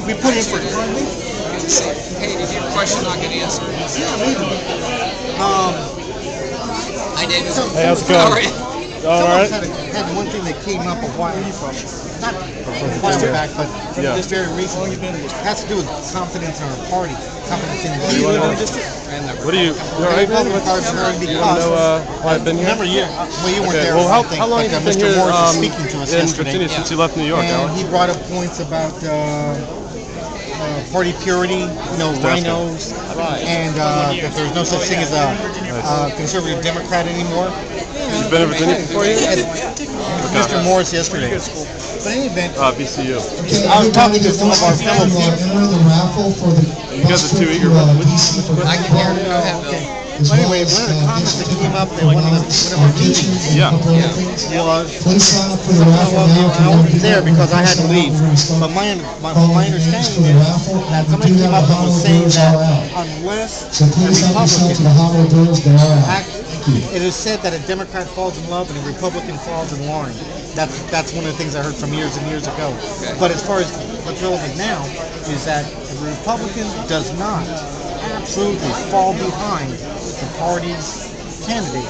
we put in for funding. Hey, did you have a question I could answer? Yeah, maybe. I did. Hey, how's it going? All right. Had one thing that came up a while from, not a while back, but just very recently. It has to do with confidence in our party, confidence in the What do you? All right, man. You want to know why I've been here? Remember, well, you weren't Okay. there. Well, I think, how long but, have you been Mr. here Morris was speaking to us in yesterday, Virginia since you left New York, and Alex? he brought up points about party purity, rhinos, and that there's no such thing as a conservative Democrat anymore. You've been in Virginia before, you? Mr. Morris yesterday. But in any event, VCU. I was talking to some of our fellow people. You guys are too eager. I can hear it. Go ahead, Bill. But anyway, one of the comments that came up in one of our meetings was, I wasn't there because I had to leave. But my understanding is that somebody came up and was saying that unless a Republican it is said that a Democrat falls in love and a Republican falls in line. That's one of the things I heard from years and years ago. Okay. But as far as what's relevant now is that a Republican does not absolutely fall behind the party's candidate,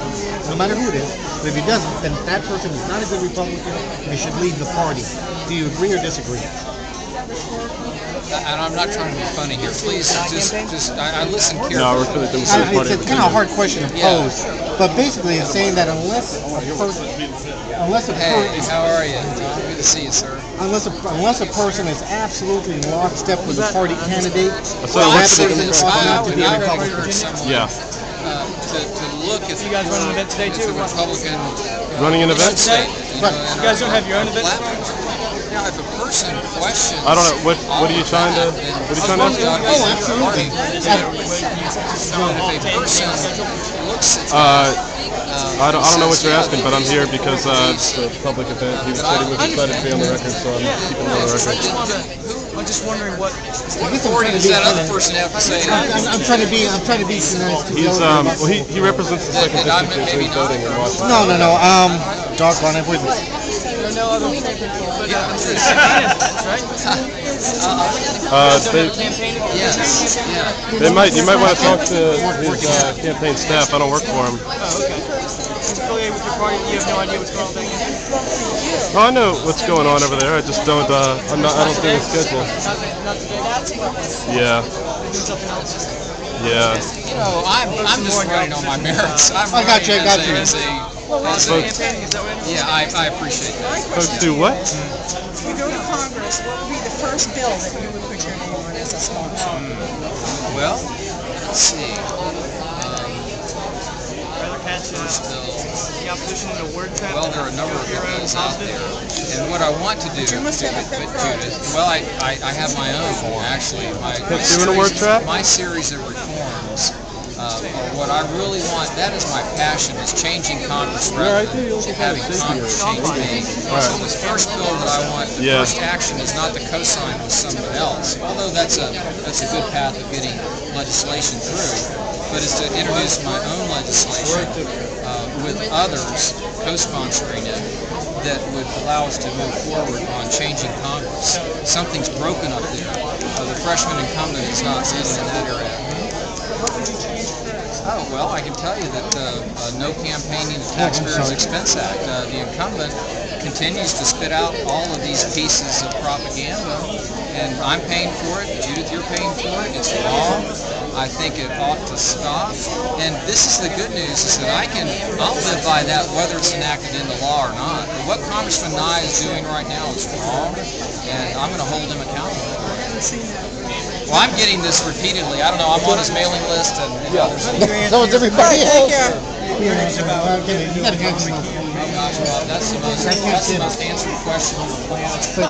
no matter who it is. But if he doesn't, then that person is not a good Republican and he should leave the party. Do you agree or disagree? And I'm not trying to be funny here. Please, I listen carefully. No, we're for the Democratic Party. It's kind of a hard question to pose, but basically it's saying that unless a Hey, how are you? Good to see you, sir. Unless a person is absolutely in lockstep with the party candidate, Well, that I person ought not to be a Republican. encourage someone Yeah. to look at You guys running an event today too? the Republican Running an event? You guys don't have your own event? Now, if a person questions, I don't know. What are you trying to? What are you trying to ask? Oh, absolutely. If a person looks at I don't know what you're asking, but I'm here because it's a public event. He said he was excited to be on the record, so I'm keeping him on the record. I'm just wondering what authority does that other person have to say? I'm trying to be nice to He's the other well, he represents the second district, so he's voting in Washington. No. Doggone it. no other but right? Yes. You might want to talk to his campaign staff. I don't work for him. Oh, okay. He's affiliated with your party. You have no idea what's going on there. Oh, I know what's going on over there. I just don't. I don't do the schedule. Not today. Yeah. Doing something else. Yeah. I'm just running on my merits. I got you. Campaigning, is that what Yeah, I appreciate that. Folks do what? If you go to Congress, what would be the first bill that you would put your name on as a sponsor? Well, let's see. First bill. The opposition in a word trap. Well, there are a number of bills out there, and what I want to do, Judith, well, I have my own actually. My series of reforms. What I really want, that is my passion, is changing Congress rather than having Congress change me. So this first bill that I want, the first action is not to co-sign with someone else, although that's a good path of getting legislation through, but is to introduce my own legislation with others co-sponsoring it that would allow us to move forward on changing Congress. Something's broken up there. The freshman incumbent is not leading in that area. What would you change first? Oh, well, I can tell you that No Campaigning at Taxpayers' Expense Act, the incumbent continues to spit out all of these pieces of propaganda, and I'm paying for it, Judith, you're paying for it, it's wrong. I think it ought to stop, and this is the good news, is that I'll live by that whether it's enacted into law or not. But what Congressman Nye is doing right now is wrong, and I'm going to hold him accountable. Well, I'm getting this repeatedly. I don't know. I'm on his mailing list, and So is everybody else. oh gosh, Rob, that's the most answered question on the planet.